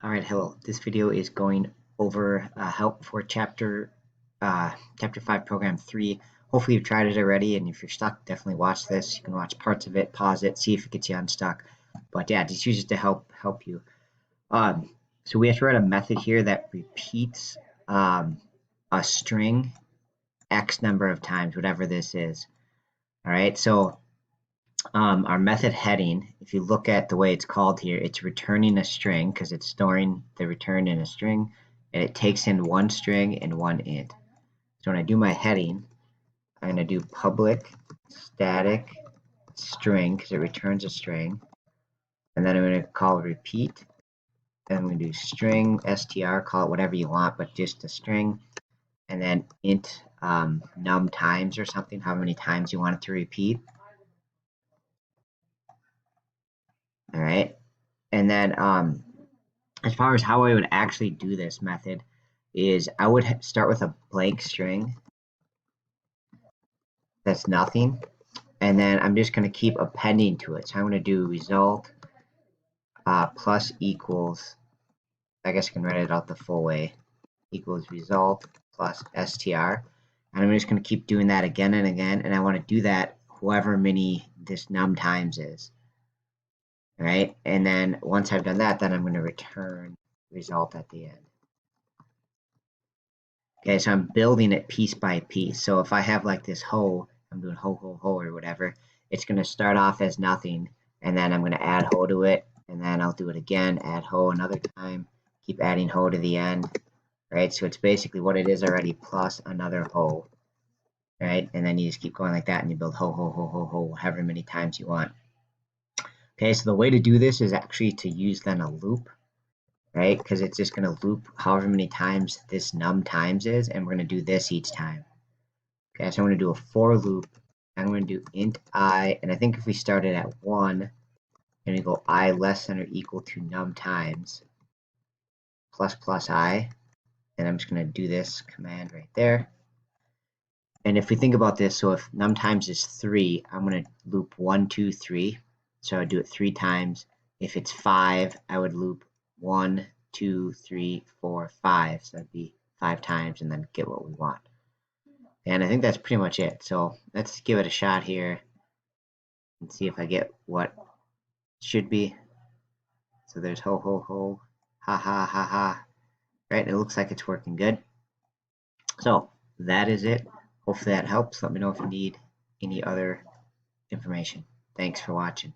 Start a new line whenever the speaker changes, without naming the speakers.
Alright, hello. This video is going over help for chapter 5 program 3. Hopefully you've tried it already, and if you're stuck, definitely watch this. You can watch parts of it, pause it, see if it gets you unstuck. But yeah, just use it to help you. So we have to write a method here that repeats a string X number of times, whatever this is. Alright, so our method heading, if you look at the way it's called here, it's returning a string because it's storing the return in a string, and it takes in one string and one int. So when I do my heading, I'm going to do public static string because it returns a string, and then I'm going to call repeat, and I'm going to do string str, call it whatever you want, but just a string, and then int num times or something, how many times you want it to repeat. All right, and then as far as how I would actually do this method is I would start with a blank string that's nothing, and then I'm just going to keep appending to it. So I'm going to do result plus equals, I guess I can write it out the full way, equals result plus str, and I'm just going to keep doing that again and again, and I want to do that however many this num times is. All right, and then once I've done that, then I'm going to return result at the end. Okay, so I'm building it piece by piece. So if I have like this hoe, I'm doing ho or whatever, it's going to start off as nothing, and then I'm going to add hoe to it, and then I'll do it again, add hoe another time, keep adding hoe to the end, right? So it's basically what it is already plus another hoe, right? And then you just keep going like that, and you build ho, however many times you want. Okay, so the way to do this is actually to use then a loop, right? Because it's just going to loop however many times this num times is, and we're going to do this each time. Okay, so I'm going to do a for loop. I'm going to do int I, and I think if we started at 1, and we go I less than or equal to num times plus I, and I'm just going to do this command right there. And if we think about this, so if num times is 3, I'm going to loop 1, 2, 3. So I would do it 3 times. If it's 5, I would loop 1, 2, 3, 4, 5. So that'd be 5 times and then get what we want. And I think that's pretty much it. So let's give it a shot here and see if I get what should be. So there's ho, ha, ha. Right, it looks like it's working good. So that is it. Hopefully that helps. Let me know if you need any other information. Thanks for watching.